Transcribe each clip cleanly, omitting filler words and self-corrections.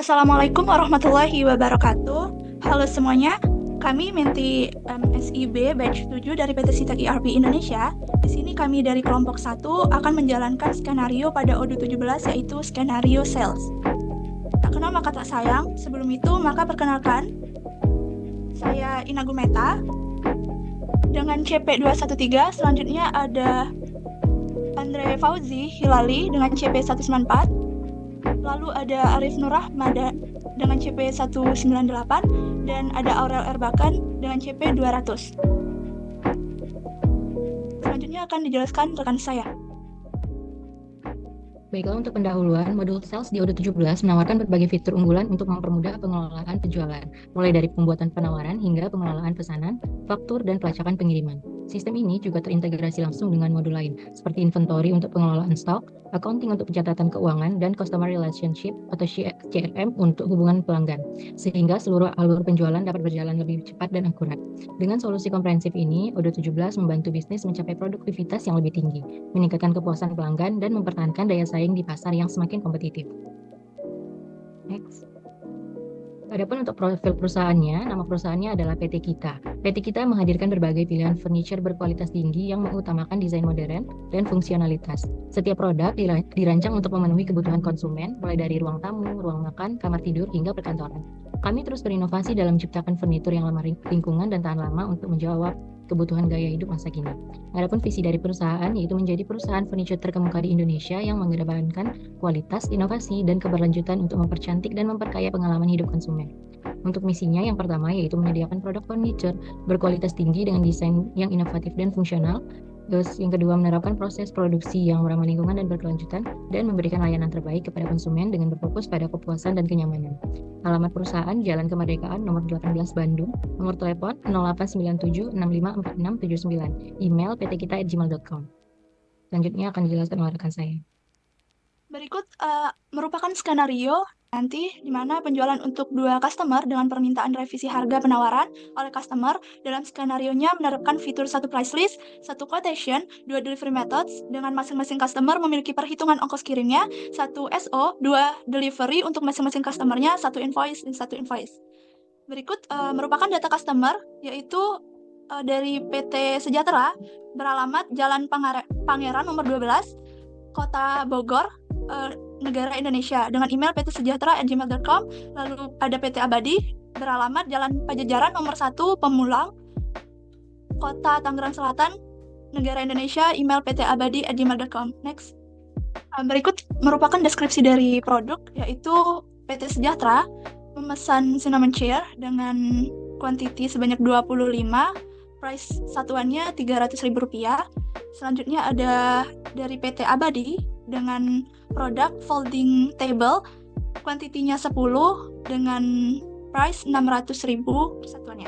Assalamualaikum warahmatullahi wabarakatuh. Halo semuanya, kami Menti MSIB Batch 7 dari PT Sitek ERP Indonesia. Di sini kami dari kelompok 1 akan menjalankan skenario pada ODU 17 yaitu skenario sales. Tak kenal maka tak sayang, sebelum itu maka perkenalkan, saya Ina Gumeta dengan CP213, selanjutnya ada Andre Fauzi Hilali dengan CP194. Lalu ada Arif Nur Rahmada dengan CP198 dan ada Aurel Erbakan dengan CP200. Selanjutnya akan dijelaskan rekan saya. Baiklah, untuk pendahuluan, modul sales di ODU 17 menawarkan berbagai fitur unggulan untuk mempermudah pengelolaan penjualan, mulai dari pembuatan penawaran hingga pengelolaan pesanan, faktur, dan pelacakan pengiriman. Sistem ini juga terintegrasi langsung dengan modul lain, seperti inventory untuk pengelolaan stok, accounting untuk pencatatan keuangan, dan customer relationship atau CRM untuk hubungan pelanggan, sehingga seluruh alur penjualan dapat berjalan lebih cepat dan akurat. Dengan solusi komprehensif ini, ODU 17 membantu bisnis mencapai produktivitas yang lebih tinggi, meningkatkan kepuasan pelanggan, dan mempertahankan daya saing di pasar yang semakin kompetitif. Next. Adapun untuk profil perusahaannya, nama perusahaannya adalah PT Kita. PT Kita menghadirkan berbagai pilihan furniture berkualitas tinggi yang mengutamakan desain modern dan fungsionalitas. Setiap produk dirancang untuk memenuhi kebutuhan konsumen, mulai dari ruang tamu, ruang makan, kamar tidur, hingga perkantoran. Kami terus berinovasi dalam menciptakan furnitur yang ramah lingkungan dan tahan lama untuk menjawab kebutuhan gaya hidup masa kini. Adapun visi dari perusahaan yaitu menjadi perusahaan furniture terkemuka di Indonesia yang mengedepankan kualitas, inovasi, dan keberlanjutan untuk mempercantik dan memperkaya pengalaman hidup konsumen. Untuk misinya yang pertama yaitu menyediakan produk furniture berkualitas tinggi dengan desain yang inovatif dan fungsional. Terus yang kedua, menerapkan proses produksi yang ramah lingkungan dan berkelanjutan dan memberikan layanan terbaik kepada konsumen dengan berfokus pada kepuasan dan kenyamanan. Alamat perusahaan Jalan Kemerdekaan nomor 18 Bandung, nomor telepon 0897654679, email ptkita@gmail.com. Selanjutnya akan dijelaskan oleh rekan saya. Berikut merupakan skenario nanti di mana penjualan untuk 2 customer dengan permintaan revisi harga penawaran oleh customer. Dalam skenarionya menerapkan fitur 1 price list, 1 quotation, 2 delivery methods dengan masing-masing customer memiliki perhitungan ongkos kirimnya, 1 SO, 2 delivery untuk masing-masing customernya, 1 invoice dan 1 invoice. Berikut merupakan data customer yaitu dari PT Sejahtera beralamat Jalan Pangeran nomor 12, Kota Bogor, negara Indonesia, dengan email ptsejahtera@gmail.com. Lalu ada PT Abadi beralamat Jalan Pajajaran nomor 1, Pemulang, Kota Tangerang Selatan, negara Indonesia, email ptabadi@gmail.com. Next. Berikut merupakan deskripsi dari produk, yaitu PT Sejahtera memesan cinnamon chair dengan kuantiti sebanyak 25, price satuannya Rp300.000. Selanjutnya ada dari PT Abadi dengan produk folding table, kuantitinya 10 dengan price Rp600.000 satuannya.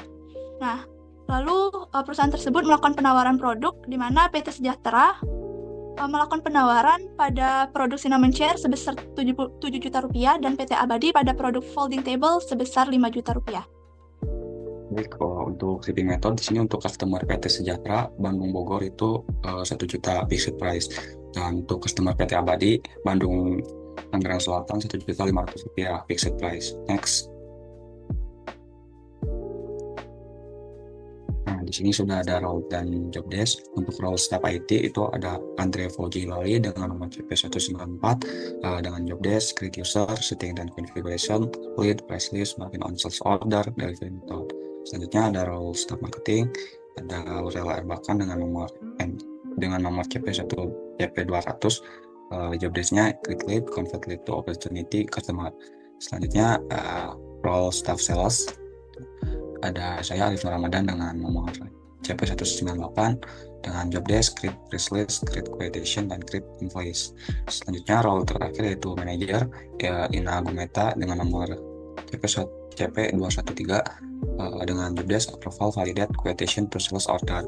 Nah, lalu perusahaan tersebut melakukan penawaran produk di mana PT Sejahtera melakukan penawaran pada produk cinnamon chair sebesar Rp7 juta dan PT Abadi pada produk folding table sebesar Rp5 juta. Baik, untuk shipping method di sini untuk customer PT Sejahtera Bandung Bogor itu 1 juta fixed price, dan untuk customer PT Abadi Bandung Tangerang Selatan Rp1.500.000 fixed price. Next. Nah, di sini sudah ada role dan job desk. Untuk role staff IT itu ada Andre Fauzi Hilali dengan nomor CP194 dengan job desk, create user, setting dan configuration, lead, price list, marketing on sales order, delivery method. Selanjutnya ada role staff marketing, ada Aurel Erbakan dengan nomor CP200, job desk-nya create lead, convert lead to opportunity customer. Selanjutnya role staff sales ada saya Arif Nur Ramadan dengan nomor CP198 dengan job desk, create price list, create quotation, dan create invoice. Selanjutnya role terakhir yaitu manager Ina Gumeta dengan nomor CP213 dengan job desk, approval, validate, quotation to sales order.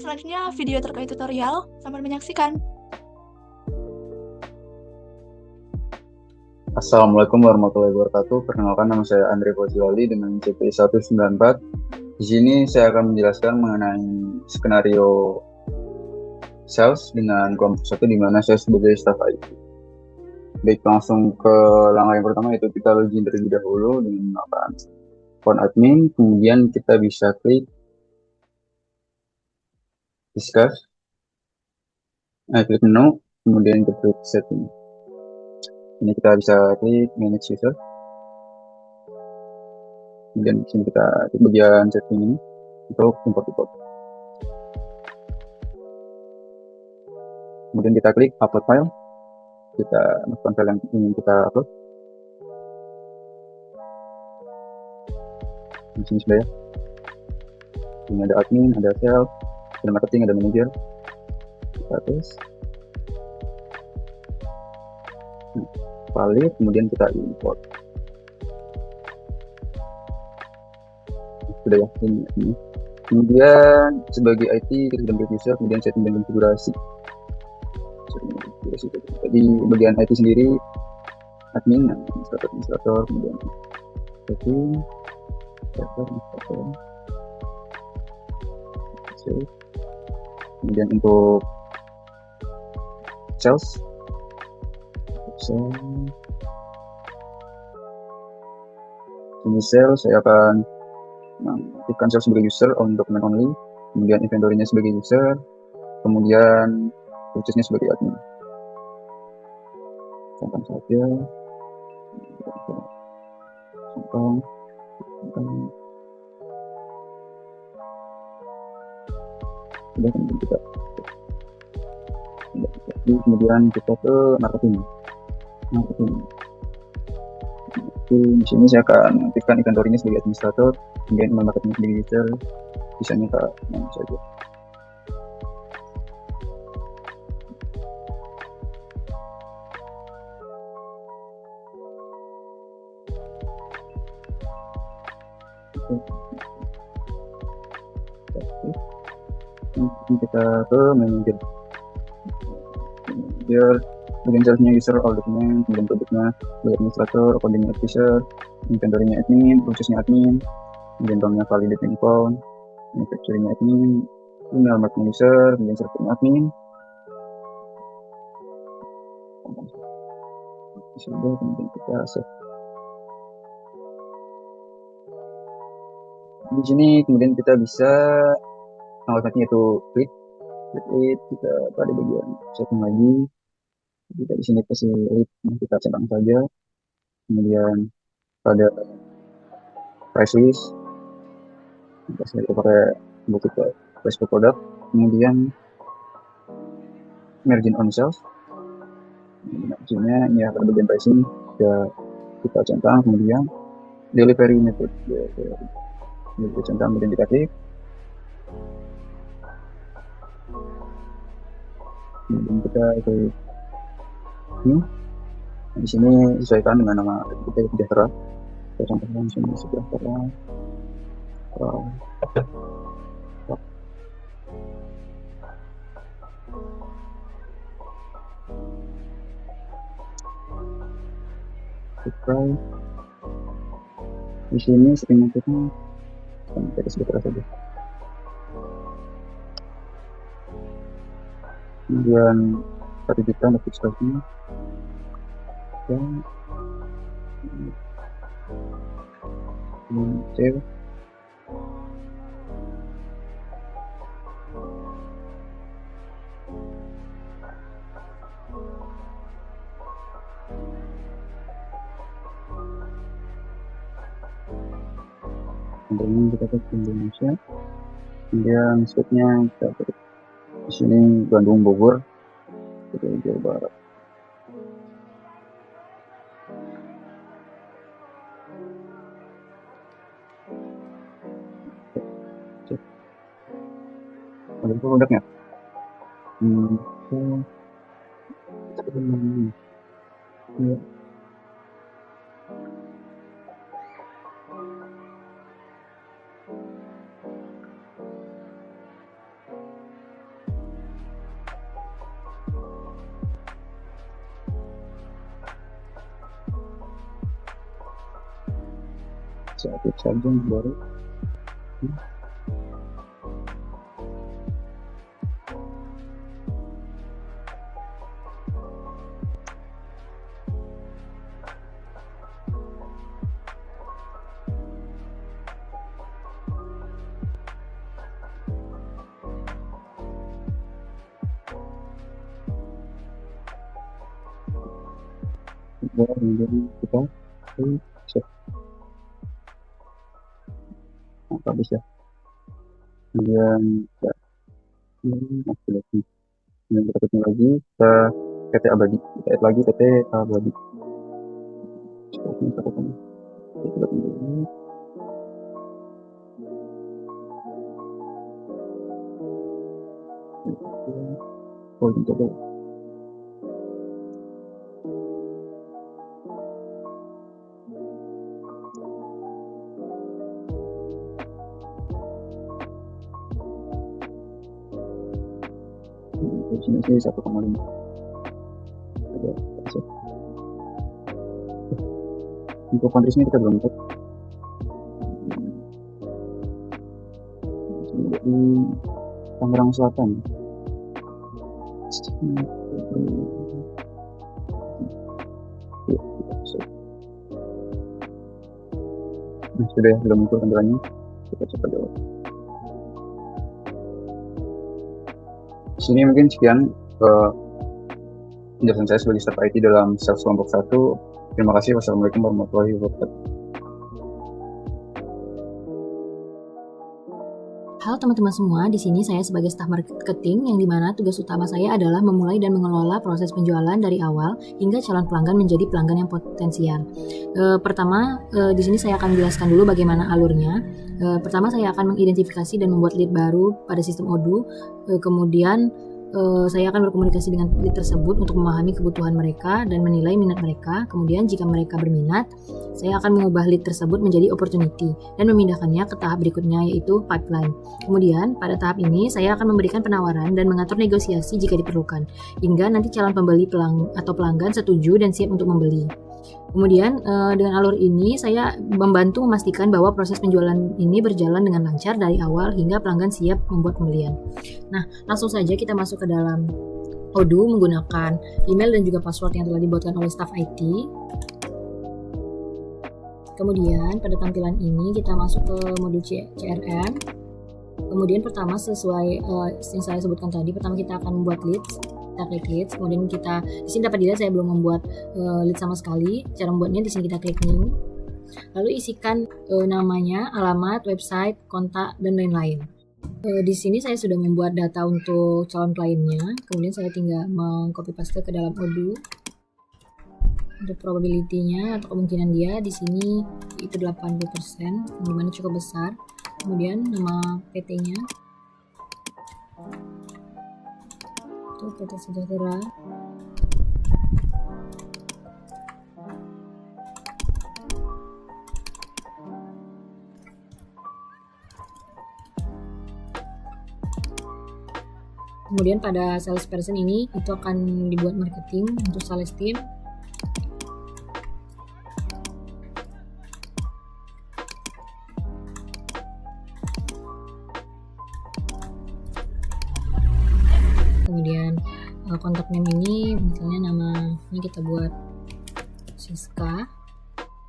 Selanjutnya video terkait tutorial, selamat menyaksikan. Assalamualaikum warahmatullahi wabarakatuh. Perkenalkan, nama saya Andre Fauzi Hilali dengan CP194. Di sini saya akan menjelaskan mengenai skenario sales dengan kelompok satu di mana saya sebagai staff IT. Baik, langsung ke langkah yang pertama, yaitu kita login terlebih dahulu dengan menggunakan account admin. Kemudian kita bisa klik discuss, klik menu, kemudian kita klik setting. Ini kita bisa klik manage user. Kemudian di sini kita klik bagian setting ini untuk import. Kemudian kita klik upload file. Kita masukkan file yang ingin kita upload. Di sini sudah ya. Ini ada admin, ada sales, ada marketing, ada manager. Kita tes. Valid, kemudian kita import. Sudah ya, ini. Kemudian sebagai IT kita sudah klik user, kemudian setting dan konfigurasi. Jadi bagian IT sendiri, admin, administrator, kemudian setting, administrator. Kemudian untuk sales, ini sales saya akan aktifkan sales sebagai user untuk document only, kemudian inventory-nya sebagai user, kemudian purchase-nya sebagai admin. Contoh saja, kemudian kita ke marketing. Di sini saya akan aktifkan inventory-nya sebagai administrator, kemudian email marketing sebagai user, bisanya ke mana saja. Kita ke manager. Bagian salesnya user, all document, kemudian produknya sebagai administrator, account officer, inventory-nya admin, prosesnya admin, kemudian banknya validate account, manufacturing-nya admin, email marketing user, kemudian servernya admin. Sudah, kemudian kita save. Di sini kemudian kita bisa alamatnya itu klik, kita pada bagian setting lagi. Kita di sini kasih lead, kita centang saja. Kemudian pada price list, kita pakai buku price per product. Kemudian margin on sales, marginnya ini pada bagian pricing kita centang. Kemudian delivery method, kita centang, kemudian kita klik. Kemudian kita klik di sini sesuaikan dengan nama kita sejahtera. Kita contohkan di sini sejahtera. Di sini setting methodenya kita sejahtera saja. Kemudian 1 juta untuk fixasinya. Dan save. Kemudian kita ke Indonesia. Kemudian state-nya kita di sini Bandung, Bogor, Jawa Barat. Ada produknya. Ya. Satu charging baru. kemudian kita set publish ya. Kemudian ya, aktif lagi. Kemudian kita ketemu lagi, kita PT abadi, kita add lagi PT abadi. Seperti ini kita ketemu. Kita tunggu ini. Oh, ini coba. Di sini 1,5. Ada set. Untuk countries-nya kita belum cek. Di Tangerang Selatan. Nah, sudah ya, sudah muncul tampilannya. Kita coba dulu. Di sini mungkin sekian penjelasan saya sebagai staf IT dalam sales kelompok 1. Terima kasih. Wassalamualaikum warahmatullahi wabarakatuh. Halo teman-teman semua, di sini saya sebagai staf marketing yang dimana tugas utama saya adalah memulai dan mengelola proses penjualan dari awal hingga calon pelanggan menjadi pelanggan yang potensial. Pertama, di sini saya akan jelaskan dulu bagaimana alurnya. Pertama, saya akan mengidentifikasi dan membuat lead baru pada sistem Odoo. Kemudian saya akan berkomunikasi dengan lead tersebut untuk memahami kebutuhan mereka dan menilai minat mereka. Kemudian jika mereka berminat, saya akan mengubah lead tersebut menjadi opportunity dan memindahkannya ke tahap berikutnya, yaitu pipeline. Kemudian pada tahap ini saya akan memberikan penawaran dan mengatur negosiasi jika diperlukan, hingga nanti calon pembeli atau pelanggan setuju dan siap untuk membeli. Kemudian dengan alur ini saya membantu memastikan bahwa proses penjualan ini berjalan dengan lancar dari awal hingga pelanggan siap membuat pembelian. Nah, langsung saja kita masuk ke dalam Odoo menggunakan email dan juga password yang telah dibuatkan oleh staff IT. Kemudian pada tampilan ini kita masuk ke modul CRM. Kemudian pertama sesuai yang saya sebutkan tadi, pertama kita akan membuat leads. Kita klik leads, kemudian kita di sini dapat dilihat saya belum membuat lead sama sekali. Cara membuatnya di sini kita klik new. Lalu isikan namanya, alamat, website, kontak dan lain-lain. Di sini saya sudah membuat data untuk calon kliennya. Kemudian saya tinggal mengcopy paste ke dalam Odoo. Untuk probability-nya atau kemungkinan dia di sini itu 80%, dimana cukup besar. Kemudian nama PT-nya. PT Sejahtera. Kemudian pada salesperson ini itu akan dibuat marketing untuk sales team. Kemudian kontak name ini misalnya nama ini kita buat Siska.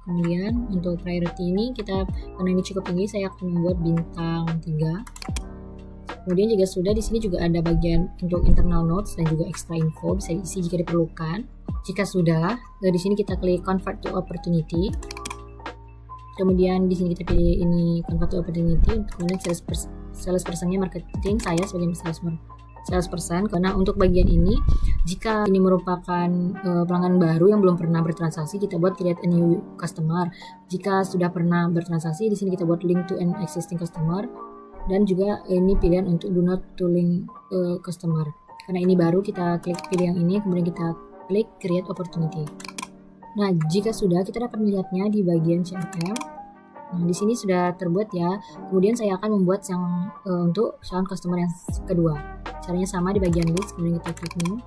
Kemudian untuk priority ini kita, karena ini cukup tinggi, saya akan membuat bintang 3. Kemudian jika sudah, di sini juga ada bagian untuk internal notes dan juga extra info bisa diisi jika diperlukan. Jika sudah, di sini kita klik convert to opportunity. Kemudian di sini kita pilih ini convert to opportunity. Kemudian salespersonnya marketing, saya sebagai salesperson. Karena untuk bagian ini, jika ini merupakan pelanggan baru yang belum pernah bertransaksi, kita buat create a new customer. Jika sudah pernah bertransaksi, di sini kita buat link to an existing customer. Dan juga ini pilihan untuk do not to link customer. Karena ini baru, kita klik pilih yang ini, kemudian kita klik create opportunity. Nah, jika sudah, kita dapat melihatnya di bagian CRM. Nah, di sini sudah terbuat ya. Kemudian saya akan membuat yang untuk calon customer yang kedua. Caranya sama di bagian list, kemudian kita klik new.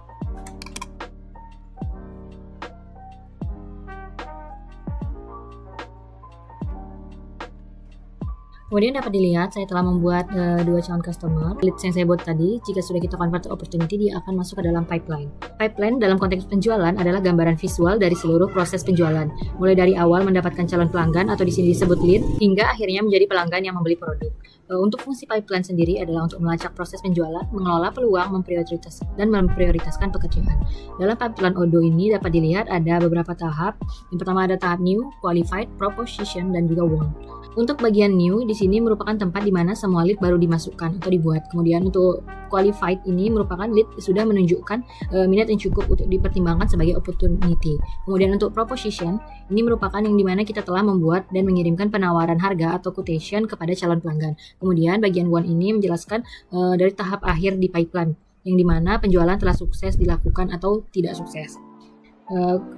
Kemudian dapat dilihat saya telah membuat dua calon customer. Leads yang saya buat tadi, jika sudah kita convert to opportunity, dia akan masuk ke dalam pipeline. Pipeline dalam konteks penjualan adalah gambaran visual dari seluruh proses penjualan, mulai dari awal mendapatkan calon pelanggan atau di sini disebut lead, hingga akhirnya menjadi pelanggan yang membeli produk. Untuk fungsi pipeline sendiri adalah untuk melacak proses penjualan, mengelola peluang, memprioritaskan pekerjaan. Dalam pipeline Odoo ini dapat dilihat ada beberapa tahap. Yang pertama ada tahap new, qualified, proposition, dan juga won. Untuk bagian new, di sini merupakan tempat di mana semua lead baru dimasukkan atau dibuat. Kemudian untuk qualified ini merupakan lead sudah menunjukkan minat yang cukup untuk dipertimbangkan sebagai opportunity. Kemudian untuk proposition, ini merupakan yang di mana kita telah membuat dan mengirimkan penawaran harga atau quotation kepada calon pelanggan. Kemudian bagian one ini menjelaskan dari tahap akhir di pipeline, yang di mana penjualan telah sukses dilakukan atau tidak sukses.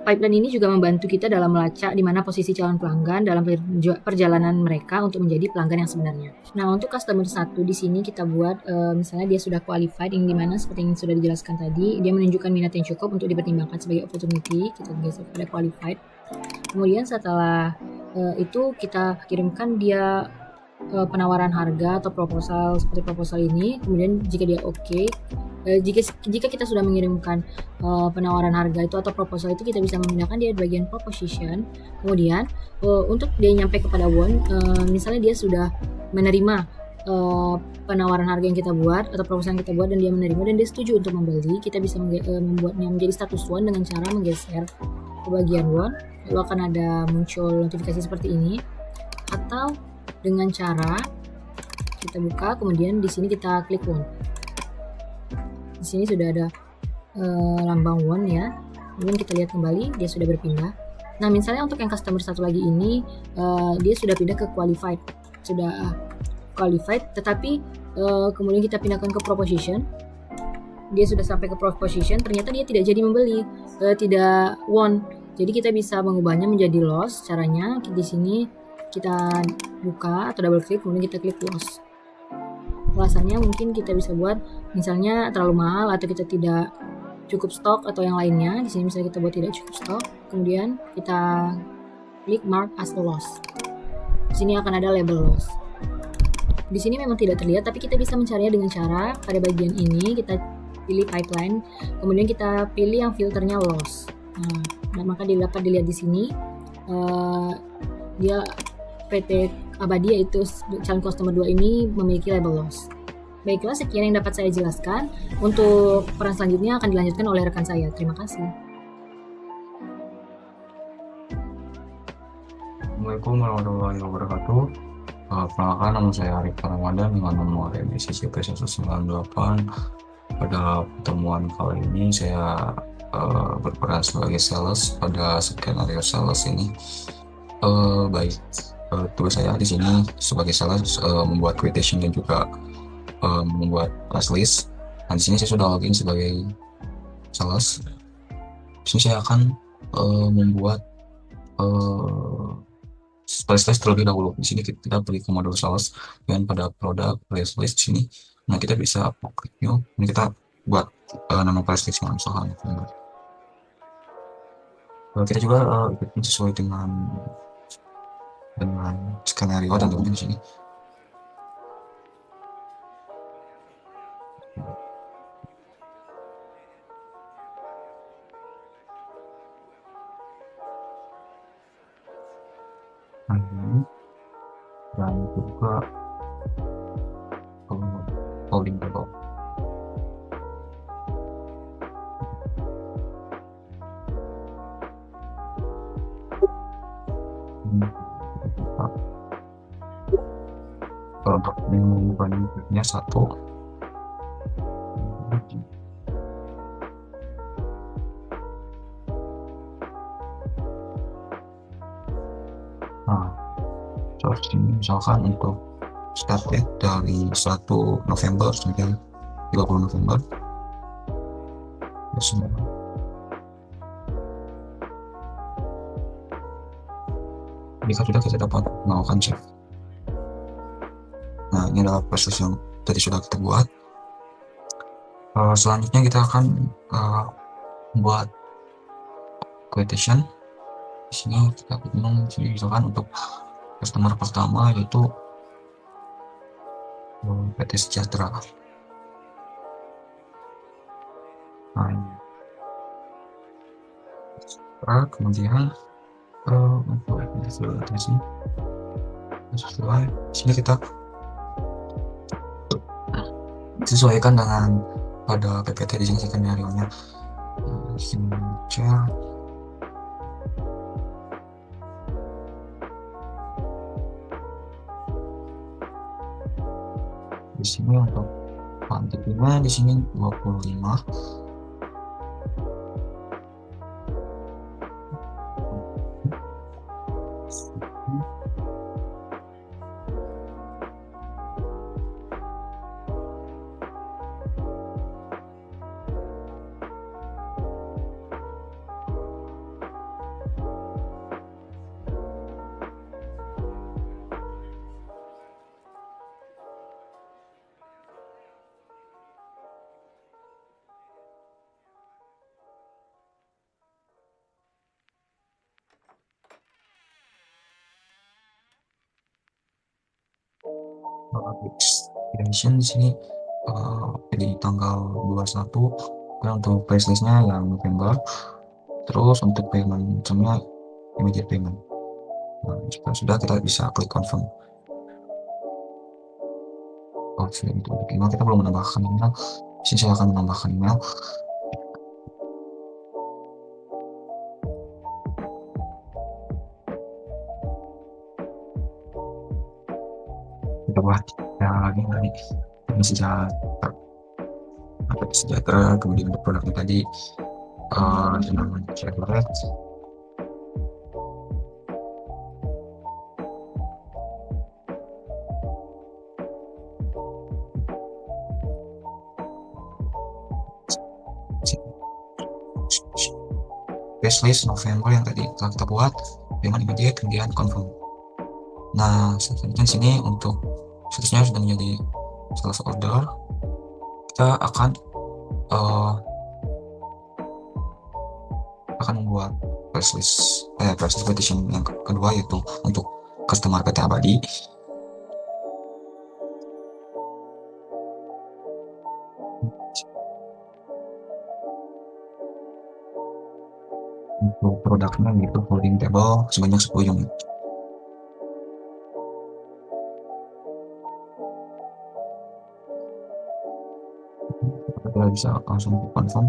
Pipeline ini juga membantu kita dalam melacak di mana posisi calon pelanggan dalam perjalanan mereka untuk menjadi pelanggan yang sebenarnya. Nah, untuk customer 1 di sini kita buat misalnya dia sudah qualified, yang dimana seperti yang sudah dijelaskan tadi, dia menunjukkan minat yang cukup untuk dipertimbangkan sebagai opportunity. Kita geser pada qualified. Kemudian setelah itu kita kirimkan dia penawaran harga atau proposal seperti proposal ini. Kemudian jika dia oke, jika kita sudah mengirimkan penawaran harga itu atau proposal itu, kita bisa memindahkan dia di bagian proposition. Kemudian untuk dia nyampe kepada won, misalnya dia sudah menerima penawaran harga yang kita buat atau proposal yang kita buat dan dia menerima dan dia setuju untuk membeli, kita bisa membuatnya menjadi status won dengan cara menggeser ke bagian won. Lalu akan ada muncul notifikasi seperti ini, atau dengan cara kita buka, kemudian di sini kita klik won. Di sini sudah ada lambang won ya. Kemudian kita lihat kembali, dia sudah berpindah. Nah, misalnya untuk yang customer satu lagi ini, dia sudah pindah ke qualified, tetapi kemudian kita pindahkan ke proposition. Dia sudah sampai ke proposition, ternyata dia tidak jadi membeli, tidak won. Jadi kita bisa mengubahnya menjadi loss. Caranya di sini kita buka atau double klik, kemudian kita klik loss. Alasannya mungkin kita bisa buat misalnya terlalu mahal atau kita tidak cukup stok atau yang lainnya. Di sini misalnya kita buat tidak cukup stok, kemudian kita klik mark as a loss. Di sini akan ada label loss. Di sini memang tidak terlihat, tapi kita bisa mencarinya dengan cara pada bagian ini kita pilih pipeline, kemudian kita pilih yang filternya loss. Nah, maka dapat dilihat di sini dia PT Abadi, yaitu calon customer 2 ini memiliki label loss. Baiklah, sekian yang dapat saya jelaskan. Untuk peran selanjutnya akan dilanjutkan oleh rekan saya. Terima kasih. Assalamualaikum warahmatullahi wabarakatuh. Perkenalkan, nama saya Arif Ramadan dengan nomor emisi CP198. Pada pertemuan kali ini saya berperan sebagai sales pada skenario sales ini. Baik, tugas saya di sini sebagai sales membuat quotation dan juga membuat price list. Nah, di sini saya sudah login sebagai sales. Di sini saya akan membuat price list terlebih dahulu. Di sini kita pergi ke modul sales dan pada produk price list sini. Nah, kita bisa klik new. Ini kita buat nama price list yang misalkan. Kita juga ikutin sesuai dengan skenario tentunya di sini. Dan juga holding dulu. Untuk bandingnya 1. Nah, seperti ini misalkan untuk start date dari 1 November sampai 30 November. Ya, semua. Jika sudah, kita dapat melakukan save. Nah, ini adalah proses yang tadi sudah kita buat. Selanjutnya kita akan membuat quotation. Di sini kita bingung, misalkan untuk customer pertama yaitu PT Sejahtera. Nah, ini. Kemudian untuk di sini sesuai sini kita sesuaikan dengan pada PPT di sini skenario-nya. Signature di sini untuk kuantitasnya di sini 25. Extension di sini di tanggal 21. Untuk price listnya yang November, terus untuk payment termnya immediate payment. Nah, jika sudah kita bisa klik confirm. Sudah itu email, kita belum menambahkan email. Di sini saya akan menambahkan email. Kita buat ya lagi tadi ini sejahtera, kemudian untuk produknya tadi namanya Chevrolet. Price list November yang tadi telah kita buat dengan immediate, kemudian confirm. Nah, selanjutnya di sini untuk statusnya sudah menjadi sales order. Kita akan membuat price list petition yang kedua, yaitu untuk customer PT Abadi. Untuk produknya yaitu folding table sebanyak 10 unit. Kita bisa langsung confirm.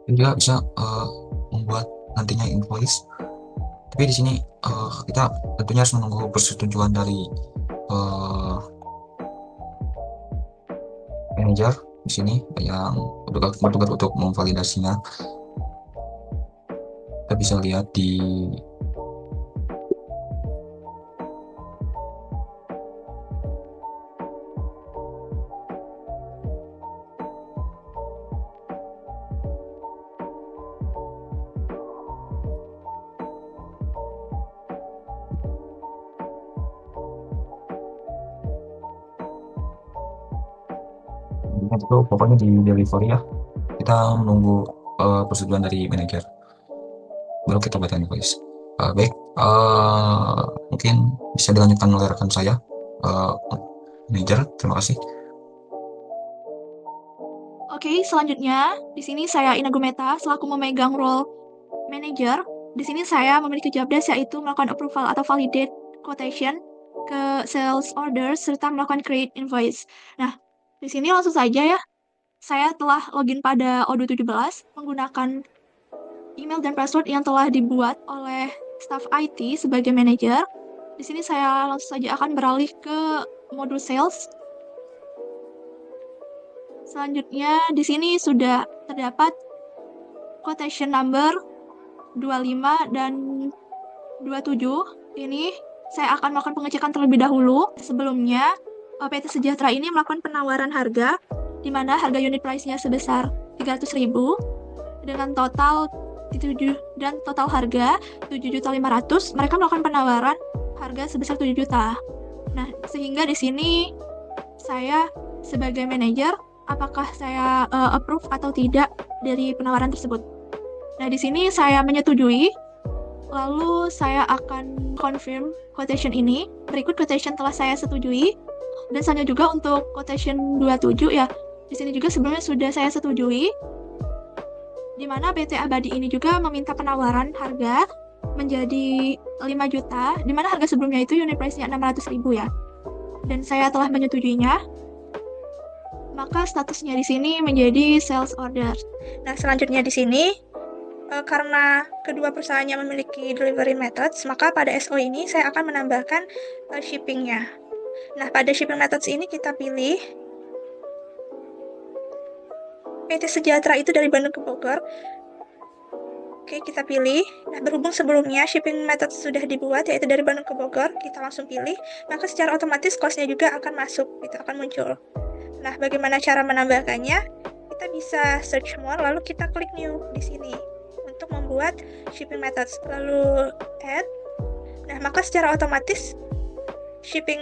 Kita juga bisa membuat nantinya invoice. Tapi di sini kita tentunya harus menunggu persetujuan dari manajer di sini yang bertugas untuk memvalidasinya. Kita bisa lihat di itu pokoknya di delivery ya. Kita menunggu persetujuan dari manajer, baru kita buat invoice. Baik, mungkin bisa dilanjutkan oleh rekan saya, manajer. Terima kasih. Oke, selanjutnya di sini saya Ina Gumeta selaku memegang role manager. Di sini saya memiliki job desk yaitu melakukan approval atau validate quotation ke sales order serta melakukan create invoice. Nah, di sini langsung saja ya. Saya telah login pada O217 menggunakan email dan password yang telah dibuat oleh staff IT sebagai manajer. Di sini saya langsung saja akan beralih ke modul sales. Selanjutnya di sini sudah terdapat quotation number 25 dan 27. Ini saya akan melakukan pengecekan terlebih dahulu. Sebelumnya, PT Sejahtera ini melakukan penawaran harga di mana harga unit price-nya sebesar 300.000 dengan total harga 7.500.000. Mereka melakukan penawaran harga sebesar 7 juta. Nah, sehingga di sini saya sebagai manajer, apakah saya approve atau tidak dari penawaran tersebut. Nah, di sini saya menyetujui Lalu saya akan confirm quotation ini. Berikut quotation telah saya setujui. Dan selanjutnya juga untuk quotation 27 ya. Di sini juga sebelumnya sudah saya setujui. Di mana PT Abadi ini juga meminta penawaran harga menjadi 5 juta, di mana harga sebelumnya itu unit price-nya 600.000 ya. Dan saya telah menyetujuinya. Maka statusnya di sini menjadi sales order. Nah, selanjutnya di sini karena kedua perusahaannya memiliki delivery methods, maka pada SO ini saya akan menambahkan shippingnya. Nah, pada shipping methods ini kita pilih PT Sejahtera itu dari Bandung ke Bogor. Oke, kita pilih. Nah, berhubung sebelumnya shipping method sudah dibuat, yaitu dari Bandung ke Bogor, kita langsung pilih, maka secara otomatis cost-nya juga akan masuk, itu akan muncul. Nah, bagaimana cara menambahkannya? Kita bisa search more, lalu kita klik new di sini untuk membuat shipping methods, lalu add. Nah, maka secara otomatis shipping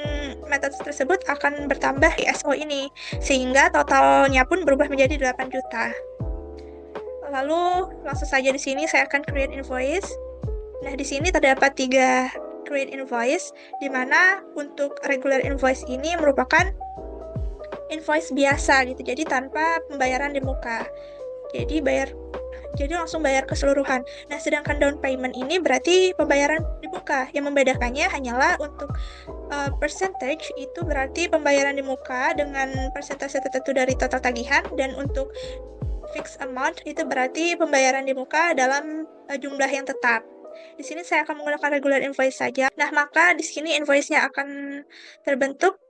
methods tersebut akan bertambah di SO ini, sehingga totalnya pun berubah menjadi 8 juta. Lalu langsung saja di sini saya akan create invoice. Nah, di sini terdapat 3 create invoice, di mana untuk regular invoice ini merupakan invoice biasa gitu, jadi tanpa pembayaran di muka. Jadi langsung bayar keseluruhan. Nah, sedangkan down payment ini berarti pembayaran di muka. Yang membedakannya hanyalah untuk percentage itu berarti pembayaran di muka dengan persentase tertentu dari total tagihan, dan untuk fixed amount itu berarti pembayaran di muka dalam jumlah yang tetap. Di sini saya akan menggunakan regular invoice saja. Nah, maka di sini invoice-nya akan terbentuk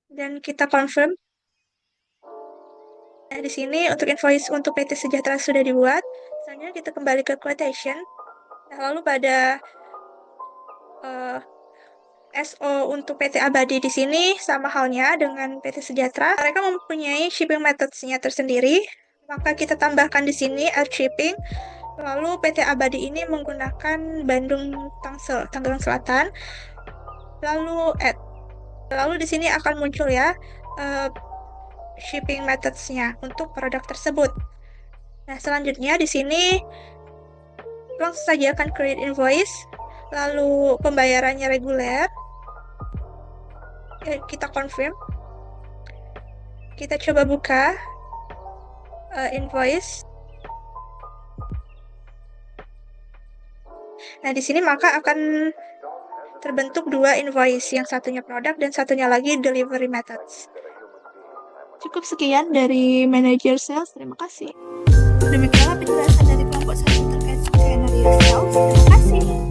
dan kita confirm. Nah, di sini untuk invoice untuk PT Sejahtera sudah dibuat. Selanjutnya kita kembali ke quotation. Nah, lalu pada SO untuk PT Abadi di sini sama halnya dengan PT Sejahtera. Mereka mempunyai shipping methods-nya tersendiri. Maka kita tambahkan di sini add shipping. Lalu PT Abadi ini menggunakan Bandung Tangsel, Tangerang Selatan. Lalu add. Lalu di sini akan muncul ya shipping methods-nya untuk produk tersebut. Nah, selanjutnya di sini langsung saja akan create invoice, lalu pembayarannya reguler. Kita confirm. Kita coba buka invoice. Nah, di sini maka akan terbentuk 2 invoice, yang satunya produk dan satunya lagi delivery methods. Cukup sekian dari manager sales. Terima kasih. Demikianlah penjelasan dari kelompok 1 terkait skenario sales. Terima kasih.